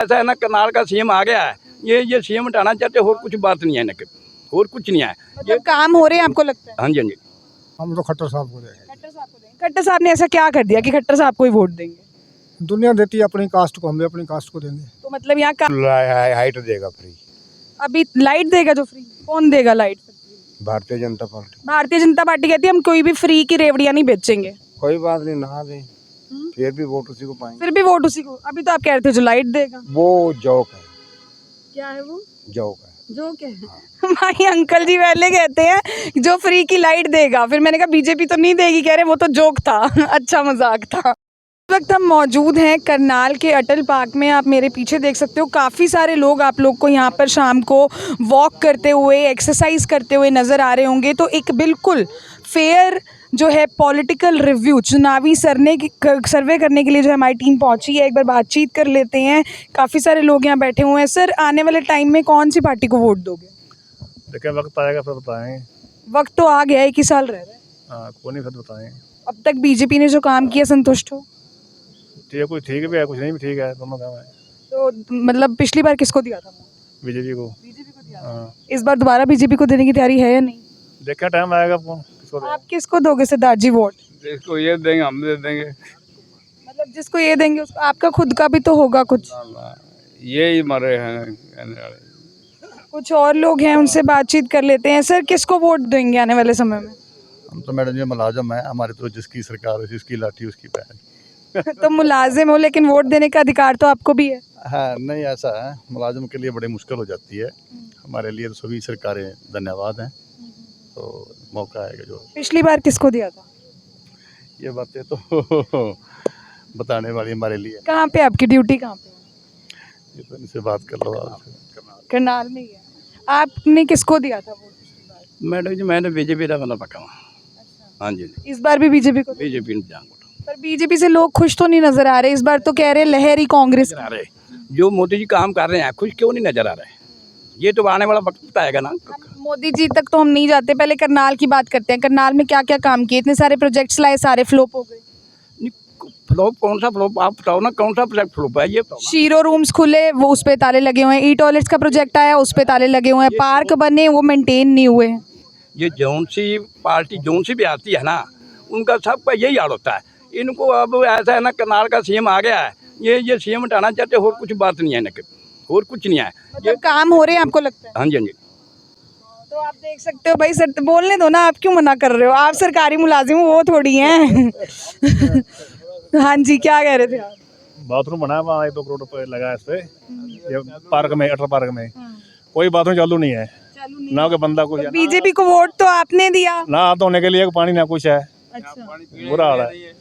ऐसा है ना, करनाल का सीएम आ गया है, ये सीएम हटाना चाहते, और कुछ बात नहीं है ना, और कुछ नहीं है। मतलब काम हो रहे हैं आपको लगता है? हाँ जी, हाँ जी। हम तो खट्टर साहब को देंगे। खट्टर साहब को देंगे। खट्टर साहब ने ऐसा क्या कर दिया कि खट्टर साहब को ही वोट देंगे? दुनिया देती है अपनी कास्ट को, हम भी अपनी कास्ट को देंगे। तो मतलब यहाँ का हाइट देगा फ्री। अभी लाइट देगा जो फ्री? कौन देगा light? Bharatiya Janata party. Bharatiya Janata party कहती है हम कोई भी फ्री की रेवड़ियां नहीं बेचेंगे। कोई बात नहीं, ना दे फिर भी वोट उसी को पाएंगे। फिर भी वोट उसी को। अभी तो आप कह रहे थे जो लाइट देगा। वो जोक है, क्या है वो? जोक है। जो क्या है? भाई अंकल जी पहले कहते हैं जो फ्री की लाइट देगा, फिर मैंने कहा बीजेपी तो नहीं देगी, कह रहे वो तो जोक था। अच्छा मजाक था। इस वक्त हम मौजूद हैं करनाल के अटल पार्क में। आप मेरे पीछे देख सकते हो काफ़ी सारे लोग आप लोग को यहाँ पर शाम को वॉक करते हुए, एक्सरसाइज करते हुए नज़र आ रहे होंगे। तो एक बिल्कुल फेयर जो है पॉलिटिकल रिव्यू, चुनावी सर्वे करने के लिए जो है हमारी टीम पहुंची है। एक बार बातचीत कर लेते हैं। काफ़ी सारे लोग यहाँ बैठे हुए हैं। सर, आने वाले टाइम में कौन सी पार्टी को वोट दोगे? देखिए वक्त आएगा फिर बताएं। वक्त तो आ गया, 1 ही साल रह रहा है। हाँ, कौन नहीं, फिर बताएं। अब तक बीजेपी ने जो काम किया संतुष्ट हो? ठीक है, कुछ ठीक भी है, कुछ नहीं भी ठीक है, दोनों काम है। तो मतलब पिछली बार किसको दिया था? बीजेपी को। बीजेपी को दिया। हाँ, इस बार दोबारा बीजेपी को देने की तैयारी है या नहीं? देखिए टाइम आएगा कौन किसको दें। आप किसको दोगे सरदार जी वोट? जिसको ये देंगे हम दे देंगे। मतलब जिसको ये देंगे उसको। आपका खुद का भी तो होगा कुछ? ये ही मरे हैं कहने वाले। कुछ और लोग हैं, उनसे बातचीत कर लेते हैं। सर, किसको वोट देंगे आने वाले समय में? हम तो मैडम जी मुलाजम है, हमारी तो जिसकी सरकार है, जिसकी लाठी उसकी पैर। तो मुलाजिम हो लेकिन वोट देने का अधिकार तो आपको भी है। हाँ, नहीं ऐसा है, मुलाजम के लिए बड़ी मुश्किल हो जाती है। हमारे लिए तो सभी सरकारें धन्यवाद हैं। तो मौका आएगा जो। पिछली बार किसको दिया था? ये बातें तो बताने वाली हमारे लिए। कहाँ पे आपकी ड्यूटी कहाँ पे? ये तो इनसे बात कर लो आप। करनाल में ही है। आपने किसको दिया था वोट पिछली बार? मैडम जी मैंने बीजेपी का बना पक्का। हाँ जी, इस बार भी बीजेपी को? बीजेपी ने जान पर बीजेपी से लोग खुश तो नहीं नजर आ रहे। इस बार तो कह रहे हैं लहर ही कांग्रेस। नजर आ रहे, जो मोदी जी काम कर रहे हैं, खुश क्यों नहीं नजर आ रहे? ये तो आने वाला वक्त बताएगा ना। मोदी जी तक तो हम नहीं जाते, पहले करनाल की बात करते हैं। करनाल में क्या क्या काम किए? इतने सारे प्रोजेक्ट्स लाए, सारे फ्लॉप हो गए। फ्लॉप कौन सा फ्लॉप? आप बताओ ना, कौन सा प्रोजेक्ट फ्लॉप है ये बताओ ना। शीरो रूम्स खुले, वो उस पे ताले लगे हुए हैं। ई टॉयलेट्स का प्रोजेक्ट आया, उस पे ताले लगे हुए हैं। पार्क बने, वो मेंटेन नहीं हुए हैं। ये जौन सी पार्टी जौन सी भी आती है ना, उनका सबका यही हाल होता है। इनको अब ऐसा है ना, करनाल का सीएम आ गया है, ये सीएम हटाना चाहते, और कुछ बात नहीं है ना, और कुछ नहीं है। मतलब काम हो रहे हैं आपको लगता है? हाँ जी, हाँ जी। तो आप देख सकते हो भाई। सर बोलने दो ना, आप क्यों मना कर रहे हो? आप सरकारी मुलाजिम हो, वो थोड़ी हैं। हाँ जी, क्या कह रहे थे आप? बाथरूम बना है वहाँ, 1-2 करोड़ रुपए लगा है इस पे। ये पार्क में, अटल पार्क में कोई बाथरूम चालू नहीं है, ना कोई बंदा कुछ है। बीजेपी को वोट तो आपने दिया। ना हाथ धोने के लिए पानी ना कुछ है। अच्छा। बुरा हाल है।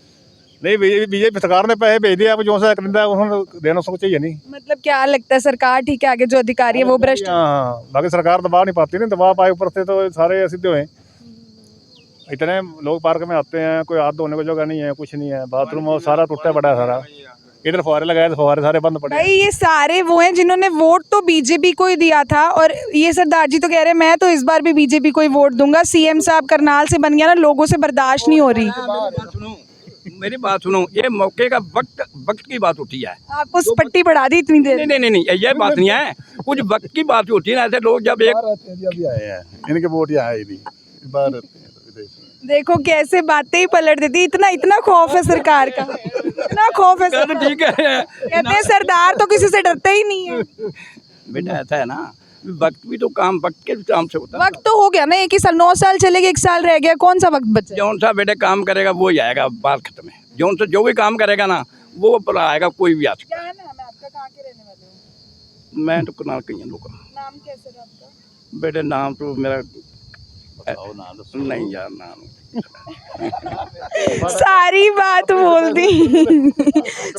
नहीं, बीजेपी सरकार ने पैसे भेज दिए, अब जो सा करिंदा उन्होंने देना उसको चाहिए नहीं। मतलब क्या लगता है सरकार ठीक है, आगे जो अधिकारी है वो भ्रष्ट? हाँ, बाकी सरकार दबाव नहीं पाती ना, दबाव पाए ऊपर से तो सारे सीधे हुए। इतने लोग पार्क में आते हैं, कोई हाथ धोने को जगह नहीं है, कुछ नहीं है। बाथरूम और सारा टूटा पड़ा है सारा। इधर फुहारे लगाए तो फुहारे सारे बंद पड़े। भाई ये सारे वो हैं जिन्होंने वोट तो बीजेपी को ही दिया था। और ये सरदार जी तो कह रहे हैं मैं तो इस बार भी बीजेपी को ही वोट दूंगा। सीएम साहब करनाल से बन गया ना, लोगों से बर्दाश्त नहीं हो रही। मेरी बात सुनो, ये मौके का वक्त की बात उठी है। आपको पट्टी बढ़ा दी इतनी देर? नहीं नहीं नहीं, ये बात नहीं है, कुछ वक्त की बात होती है ना। ऐसे लोग जब एक अभी आए हैं, इनके वोट यहाँ आए नहीं, बाहर रहते हैं तो विदेश में। देखो कैसे बातें ही पलट देती। इतना खौफ है सरकार का, इतना खौफ है। तो ठीक है, कहते हैं सरदार तो किसी से डरते ही नहीं है। बेटा ऐसा है ना, वक्त भी तो काम वक्त के काम से होता है। वक्त तो हो गया ना, 1 ही साल, 9 साल चले गए, 1 साल रह गया, कौन सा वक्त बचा? जौन सा बेटे काम करेगा वो ही आएगा, बात खत्म है। जौन सा जो भी काम करेगा ना, वो पर आएगा, कोई भी आ सकता। क्या है नाम है आपका? कहाँ के रहने वाले हो? मैं तो करनाल का ही हूं लोग। नाम कैसे है आपका? बेटे नाम तो मेरा नहीं यार, नाम सारी बात बोल दी।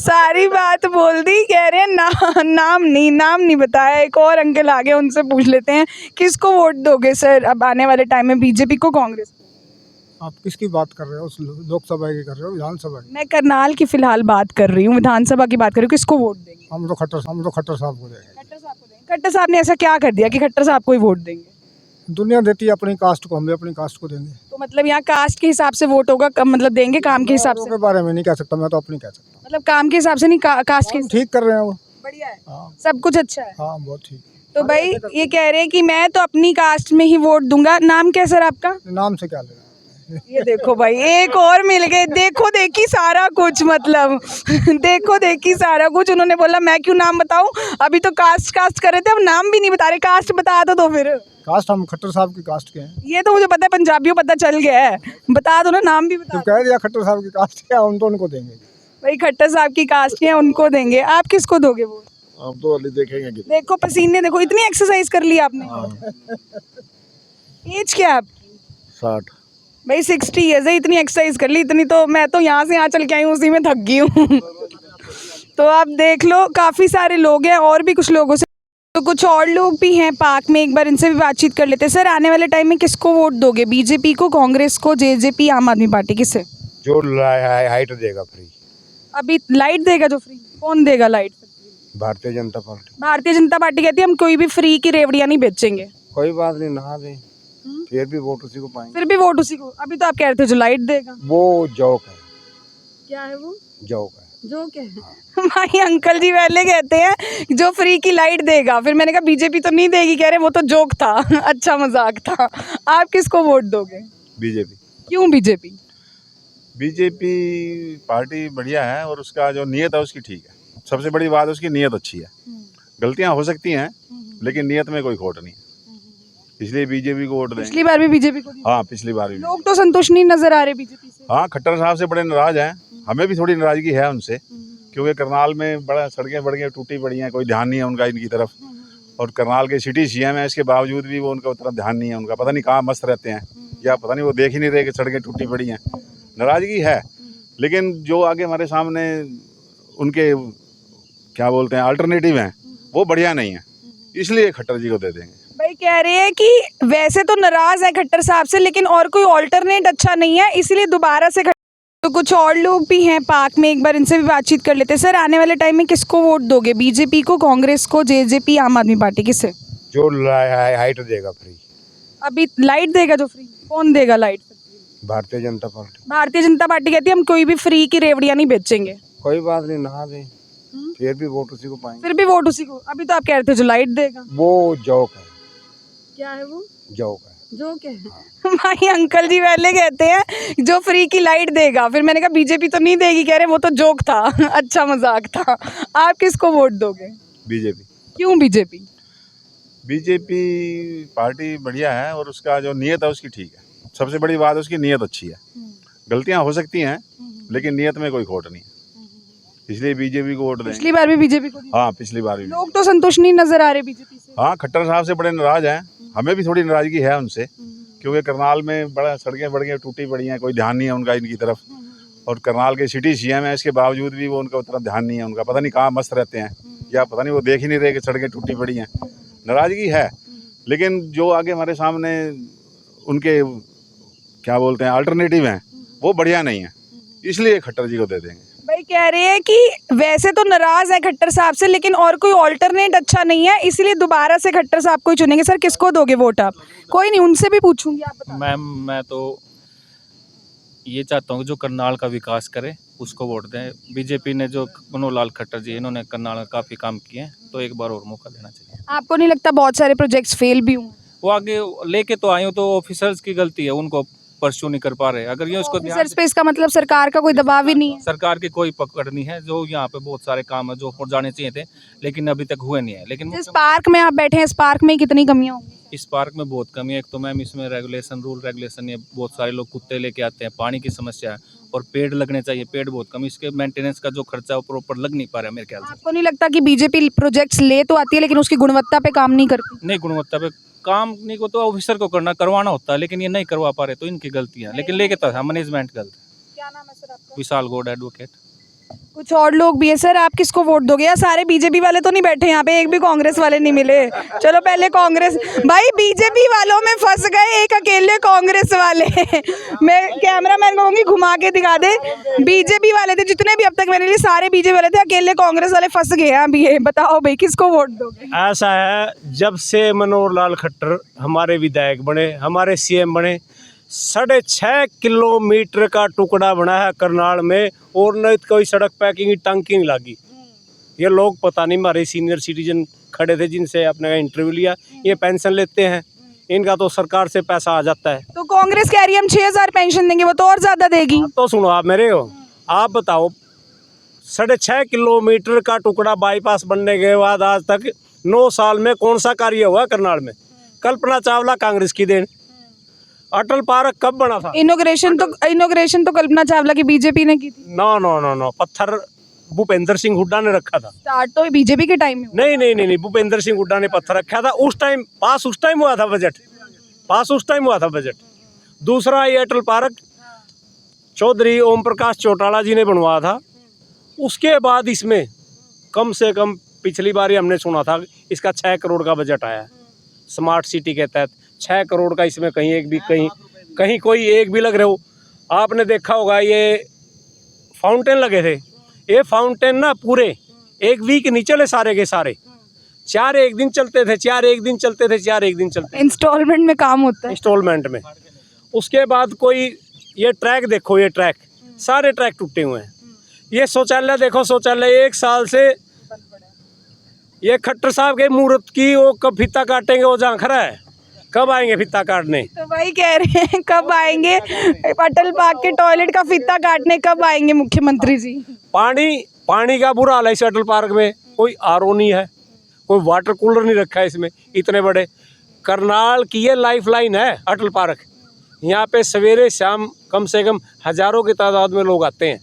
सारी बात बोल दी। कह रहे हैं नाम नहीं बताया। एक और अंकल आ गए, उनसे पूछ लेते हैं किसको वोट दोगे सर अब आने वाले टाइम में, बीजेपी को, कांग्रेस को? आप किसकी बात कर रहे हो? लोकसभा की कर रहे हो, विधानसभा की? मैं करनाल की फिलहाल बात कर रही हूँ, विधानसभा की बात कर रही हूँ। किसको वोट देंगे? हम तो खट्टर साहब को देंगे। खट्टर साहब को देंगे। खट्टर साहब ने ऐसा क्या कर दिया कि खट्टर साहब को ही वोट देंगे? दुनिया देती है अपनी कास्ट को, हम भी अपनी कास्ट को देंगे। तो मतलब यहाँ कास्ट के हिसाब से वोट होगा, मतलब देंगे काम के हिसाब से? के बारे में नहीं कह सकता, मैं तो अपनी कह सकता हूँ। मतलब काम के हिसाब से नहीं, कास्ट के? ठीक कर रहे हैं वो। बढ़िया है, हाँ सब कुछ अच्छा है। हाँ बहुत ठीक। तो भाई ये कह रहे हैं कि मैं तो अपनी कास्ट में ही वोट दूंगा। नाम क्या है सर आपका? नाम से क्या लेना। ये देखो भाई, एक और मिल गए। देखो देखी सारा कुछ, मतलब देखो देखी सारा कुछ। उन्होंने बोला मैं क्यों नाम बताऊं, अभी तो कास्ट कास्ट कर रहे थे, अब नाम भी नहीं बता रहे। कास्ट बता दो फिर। कास्ट हम खट्टर साहब की कास्ट के हैं। ये तो मुझे पता है, पंजाबियों पता चल गया है, बता दो ना, नाम भी बता जब दो। कह दिया खट्टर साहब की कास्ट के हैं, हम तो उनको देंगे। भाई खट्टर साहब की कास्ट है, उनको देंगे। आप किसको दोगे वोट? अब तो अभी देखेंगे कि देखो पसीने, देखो इतनी एक्सरसाइज कर ली आपने। एज क्या है आपकी? 60। भाई 60 ईयर्स है, इतनी एक्सरसाइज कर ली, इतनी तो मैं तो यहाँ से यहाँ चल के आई हूँ, उसी में थक गई हूँ। तो आप देख लो, काफ़ी सारे लोग हैं, और भी कुछ लोगों से, तो कुछ और लोग भी हैं पार्क में, एक बार इनसे भी बातचीत कर लेते हैं। सर आने वाले टाइम में किसको वोट दोगे? बीजेपी को, कांग्रेस को, जेजेपी, आम आदमी पार्टी, किससे? जो हाइट देगा फ्री, अभी लाइट देगा जो फ्री, कौन देगा light? Bharatiya Janata party. Bharatiya Janata party कहती है हम कोई भी फ्री की रेवड़ियाँ नहीं बेचेंगे। कोई बात नहीं, नहा दें फिर भी वोट उसी को पाएंगे। फिर भी वोट उसी को। अभी तो आप कह रहे थे जो लाइट देगा। वो जोक है, क्या है वो? जोक है। जो क्या है? भाई अंकल जी पहले कहते हैं जो फ्री की लाइट देगा, फिर मैंने कहा बीजेपी तो नहीं देगी, कह रहे वो तो जोक था, अच्छा मजाक था। आप किसको वोट दोगे? बीजेपी। क्यों बीजेपी? बीजेपी पार्टी बढ़िया है और उसका जो नीयत है उसकी ठीक है। सबसे बड़ी बात उसकी नीयत अच्छी है। गलतियां हो सकती हैं लेकिन नीयत में कोई खोट नहीं है, इसलिए बीजेपी को वोट देंगे। पिछली बार भी बीजेपी को दिया। हाँ पिछली बार भी। लोग तो संतुष्ट नहीं नजर आ रहे बीजेपी से। हाँ खट्टर साहब से बड़े नाराज हैं, हमें भी थोड़ी नाराजगी है उनसे, क्योंकि करनाल में बड़ा सड़कें टूटी पड़ी हैं, कोई ध्यान नहीं है उनका इनकी तरफ। और करनाल के सिटी सीएम है, इसके बावजूद भी वो उनका उतना ध्यान नहीं है उनका, पता नहीं कहाँ मस्त रहते हैं, या पता नहीं वो देख ही नहीं रहे कि सड़कें टूटी पड़ी हैं। नाराजगी है, लेकिन जो आगे हमारे सामने उनके क्या बोलते हैं अल्टरनेटिव हैं वो बढ़िया नहीं है, इसलिए खट्टर जी को दे देंगे। भाई कह रहे हैं कि वैसे तो नाराज है खट्टर साहब से, लेकिन और कोई ऑल्टरनेट अच्छा नहीं है, इसीलिए दोबारा से तो कुछ और लोग भी हैं पार्क में, एक बार इनसे भी बातचीत कर लेते हैं। सर आने वाले टाइम में किसको वोट दोगे? बीजेपी को, कांग्रेस को, जेजेपी, आम आदमी पार्टी, किससे? जो हाइट देगा फ्री, अभी लाइट देगा जो फ्री, कौन देगा light? Bharatiya Janata party. Bharatiya Janata party कहती है हम कोई भी फ्री की रेवड़ियाँ नहीं बेचेंगे। कोई बात नहीं, नहा दें फिर भी वोट उसी को पाएंगे। फिर भी वोट उसी को। अभी तो आप कह रहे थे जो लाइट देगा। वो जोक है, क्या है वो? जोक है। जो क्या है? भाई अंकल जी पहले कहते हैं जो फ्री की लाइट देगा, फिर मैंने कहा बीजेपी तो नहीं देगी, कह रहे वो तो जोक था, अच्छा मजाक था। आप किसको वोट दोगे? बीजेपी। क्यों बीजेपी? बीजेपी पार्टी बढ़िया है और उसका जो नीयत है उसकी ठीक है। सबसे बड़ी बात उसकी नीयत अच्छी है। गलतियां हो सकती हैं लेकिन नीयत में कोई खोट नहीं है, इसलिए बीजेपी को वोट देंगे। पिछली बार भी बीजेपी को दिया। हाँ पिछली बार भी। लोग तो संतुष्ट नहीं नजर आ रहे बीजेपी से। हाँ खट्टर साहब से बड़े नाराज हैं, हमें भी थोड़ी नाराजगी है उनसे, क्योंकि करनाल में बड़ा सड़कें टूटी पड़ी हैं, कोई ध्यान नहीं है उनका इनकी तरफ। और करनाल के सिटी सीएम है, इसके बावजूद भी वो उनका उतना ध्यान नहीं है उनका, पता नहीं कहाँ मस्त रहते हैं, या पता नहीं वो देख ही नहीं रहे कि सड़कें टूटी पड़ी हैं। नाराजगी है, लेकिन जो आगे हमारे सामने उनके क्या बोलते हैं अल्टरनेटिव हैं वो बढ़िया नहीं है, इसलिए खट्टर जी को दे देंगे। भाई कह रहे हैं कि वैसे तो नाराज है खट्टर साहब से, लेकिन और कोई ऑल्टरनेट अच्छा नहीं है, इसीलिए दोबारा से खट्टर साहब को ही चुनेंगे। सर किसको दोगे वोट आप? कोई नहीं, उनसे भी पूछूंगी, आप बताओ। मैम मैं तो ये चाहता हूँ कि जो करनाल का विकास करे उसको वोट दें। बीजेपी ने जो मनोहर लाल खट्टर जी इन्होंने करनाल में काफ़ी काम किए हैं, तो एक बार और मौका देना चाहिए। आपको नहीं लगता बहुत सारे प्रोजेक्ट्स फेल भी हुए? वो आगे लेके तो आए हो, तो ऑफिसर्स की गलती है, उनको परस्यू नहीं कर पा रहे। अगर ये उसको ध्यान ऑफिसर्स पे इसका मतलब सरकार का कोई दबाव ही नहीं है? सरकार की कोई पकड़ नहीं है, जो यहाँ पे बहुत सारे काम है जो हो जाने चाहिए थे लेकिन अभी तक हुए नहीं है। लेकिन जिस पार्क में आप बैठे हैं, इस पार्क में कितनी कमियां होंगी? इस पार्क में बहुत कमी है। एक तो मैम इसमें रूल रेगुलेशन, ये बहुत सारे लोग कुत्ते लेके आते हैं, पानी की समस्या है, और पेड़ लगने चाहिए, पेड़ बहुत कम, इसके मेंटेनेंस का जो खर्चा है वो प्रॉपर लग नहीं पा रहा है मेरे ख्याल से। आपको नहीं लगता कि बीजेपी प्रोजेक्ट्स ले तो आती है लेकिन उसकी गुणवत्ता पे काम नहीं करती? नहीं, गुणवत्ता पे काम नहीं को तो ऑफिसर को करवाना होता है, लेकिन ये नहीं करवा पा रहे, तो इनकी गलतियाँ। लेकिन लेके तो मैनेजमेंट गलत है। क्या नाम है सर आपका? विशाल गौड एडवोकेट। कुछ और लोग भी है। सर आप किसको वोट दोगे? यार सारे बीजेपी वाले तो नहीं बैठे यहाँ पे, एक भी कांग्रेस वाले नहीं मिले। चलो पहले कांग्रेस, भाई बीजेपी वालों में फंस गए एक अकेले कांग्रेस वाले। मैं कैमरामैन को कहूँगी घुमा के दिखा दे। बीजेपी वाले थे जितने भी अब तक मेरे लिए, सारे बीजेपी वाले थे, अकेले कांग्रेस वाले फंस गए हैं अभी। ये बताओ भाई किसको वोट दोगे? ऐसा है, जब से मनोहर लाल खट्टर हमारे विधायक बने, हमारे सीएम बने, 6.5 किलोमीटर का टुकड़ा बना है करनाल में, और न कोई सड़क पैकिंग टंकिंग लगी। ये लोग पता नहीं, हमारे सीनियर सिटीजन खड़े थे जिनसे अपने इंटरव्यू लिया, ये पेंशन लेते हैं, इनका तो सरकार से पैसा आ जाता है। तो कांग्रेस कह रही है हम 6,000 पेंशन देंगे, वो तो और ज्यादा देगी। तो सुनो आप मेरे हो, आप बताओ 6.5 किलोमीटर का टुकड़ा बाईपास बनने के बाद आज तक 9 साल में कौन सा कार्य हुआ करनाल में? कल्पना चावला कांग्रेस की देन। अटल पार्क कब बना था? इनॉग्रेशन तो कल्पना चावला की बीजेपी ने की थी। नो, पत्थर भूपेंद्र सिंह हुड्डा ने रखा था। स्टार्ट तो बीजेपी के टाइम में हुआ। नहीं, भूपेंद्र सिंह हुड्डा ने पत्थर रखा था उस टाइम। पास उस टाइम हुआ था बजट। दूसरा ये अटल पार्क चौधरी ओम प्रकाश चौटाला जी ने बनवाया था। उसके बाद इसमें कम से कम पिछली बार हमने सुना था इसका 6 करोड़ का बजट आया है स्मार्ट सिटी के तहत। 6 करोड़ का इसमें कहीं कोई एक भी लग रहे हो। आपने देखा होगा ये फाउंटेन लगे थे, ये फाउंटेन ना पूरे एक वीक नहीं चले सारे के सारे। 4 एक दिन चलते थे। इंस्टॉलमेंट में काम होता है। इंस्टॉलमेंट में। उसके बाद कोई ये ट्रैक देखो, ये ट्रैक सारे ट्रैक टूटे हुए हैं। ये शौचालय देखो, शौचालय 1 साल से ये खट्टर साहब के मुहूर्त की वो कब फीता काटेंगे वो जहाँ खड़ा है, कब आएंगे फीता काटने? तो वही कह रहे हैं कब आएंगे अटल पार्क के टॉयलेट का फीता काटने, कब आएंगे मुख्यमंत्री जी? पानी का बुरा हाल है इस अटल पार्क में। कोई आरओ नहीं है, कोई वाटर कूलर नहीं रखा है इसमें। इतने बड़े करनाल की ये लाइफ लाइन है अटल पार्क। यहाँ पे सवेरे शाम कम से कम हज़ारों की तादाद में लोग आते हैं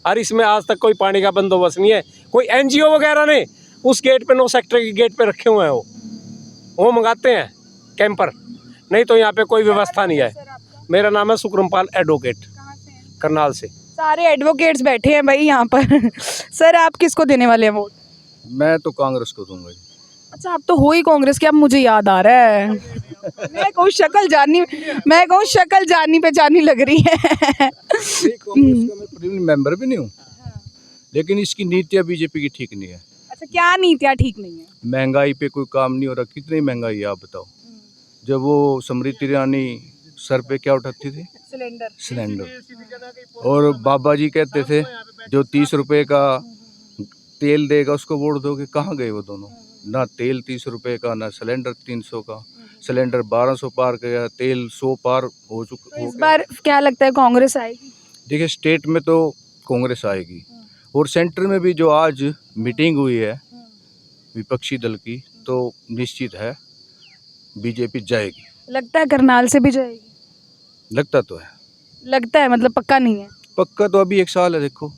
और इसमें आज तक कोई पानी का बंदोबस्त नहीं है। कोई एनजीओ वगैरह ने उस गेट पे 9 सेक्टर के गेट पे रखे हुए हैं, वो मंगाते हैं कैंपर, नहीं तो यहाँ पे कोई व्यवस्था नहीं है। मेरा नाम है सुक्रमपाल एडवोकेट, करनाल से। सारे एडवोकेट्स बैठे हैं भाई यहाँ पर। सर आप किसको देने वाले हैं वोट? मैं तो कांग्रेस को दूंगा। अच्छा आप तो हो ही कांग्रेस के, अब मुझे याद आ रहा है। मैं कहूँ शक्ल जानी पहचानी लग रही है। कांग्रेस का मैं प्रीमियर मेंबर भी नहीं हूँ, लेकिन इसकी नीतियाँ बीजेपी की ठीक नहीं है। अच्छा क्या नीतियाँ ठीक नहीं है? महंगाई पे कोई काम नहीं हो रहा। कितनी महंगाई है आप बताओ। जब वो स्मृति ईरानी सर पे क्या उठाती थी? सिलेंडर। और बाबा जी कहते थे जो 30 रुपए का तेल देगा उसको वोट दोगे। कहाँ गए वो दोनों? ना तेल 30 रुपए का, ना सिलेंडर 300 का। सिलेंडर 1200 पार गया, तेल 100 पार हो चुका। तो इस बार क्या लगता है कांग्रेस आएगी? देखिए स्टेट में तो कांग्रेस आएगी और सेंटर में भी जो आज मीटिंग हुई है विपक्षी दल की, तो निश्चित है बीजेपी जाएगी। लगता है करनाल से भी जाएगी? लगता तो है। लगता है मतलब पक्का नहीं है? पक्का तो अभी 1 साल है, देखो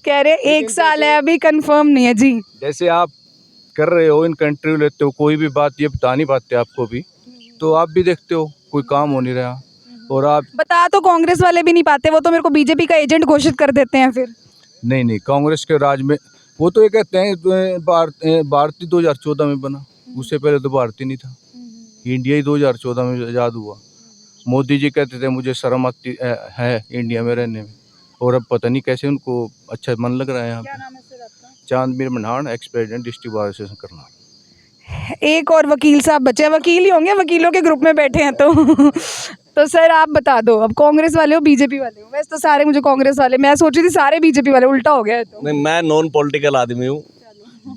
कह रहे 1 साल है, अभी कंफर्म नहीं है जी। जैसे आप कर रहे हो, इन इंटरव्यू लेते हो, कोई भी बात ये बता नहीं पाते आपको भी, तो आप भी देखते हो कोई काम हो नहीं रहा। और आप बता तो कांग्रेस वाले भी नहीं पाते, वो तो मेरे को बीजेपी का एजेंट घोषित कर देते हैं फिर। नहीं कांग्रेस के राज में वो तो ये कहते हैं भारतीय 2014 में बना, उससे पहले तो भारतीय नहीं था। इंडिया ही 2014 में आज़ाद हुआ। मोदी जी कहते थे मुझे शर्म आती है इंडिया में रहने में, और अब पता नहीं कैसे उनको अच्छा मन लग रहा है यहाँ पे। Chandbir Manhan, ex president district bar association Karnal. एक और वकील साहब बचे, वकील ही होंगे, वकीलों के ग्रुप में बैठे हैं तो सर आप बता दो, अब कांग्रेस वाले हो बीजेपी वाले हो? वैसे तो सारे मुझे कांग्रेस वाले, मैं सोची थी सारे बीजेपी वाले, उल्टा हो गया है तो। नहीं, मैं नॉन पॉलिटिकल आदमी हूँ।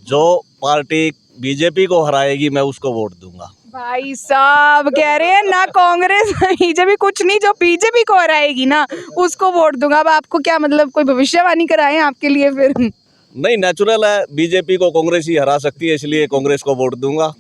जो पार्टी बीजेपी को हराएगी मैं उसको वोट दूंगा। भाई साहब कह रहे हैं ना कांग्रेस बीजेपी कुछ नहीं, जो बीजेपी को हराएगी ना उसको वोट दूंगा। अब आपको क्या मतलब कोई भविष्यवाणी कराए आपके लिए फिर? नहीं, नेचुरल है, बीजेपी को कांग्रेस ही हरा सकती है, इसलिए कांग्रेस को वोट दूंगा।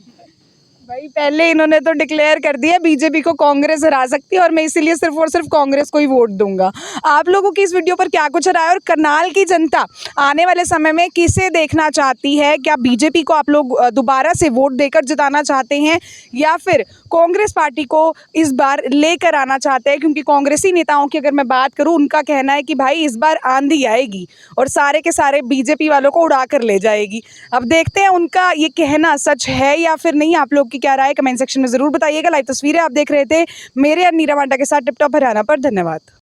भाई पहले इन्होंने तो डिक्लेयर कर दिया बीजेपी को कांग्रेस हरा सकती है और मैं इसीलिए सिर्फ और सिर्फ कांग्रेस को ही वोट दूंगा। आप लोगों की इस वीडियो पर क्या कुछ राय है और करनाल की जनता आने वाले समय में किसे देखना चाहती है? क्या बीजेपी को आप लोग दोबारा से वोट देकर जिताना चाहते हैं या फिर कांग्रेस पार्टी को इस बार लेकर आना चाहते हैं? क्योंकि कांग्रेसी नेताओं की अगर मैं बात करूं, उनका कहना है कि भाई इस बार आंधी आएगी और सारे के सारे बीजेपी वालों को उड़ा कर ले जाएगी। अब देखते हैं उनका ये कहना सच है या फिर नहीं। आप लोग की क्या राय कमेंट सेक्शन में जरूर बताइएगा। लाइव तस्वीरें आप देख रहे थे मेरे और नीरा वांडा के साथ टिप टॉप हरियाणा पर। धन्यवाद।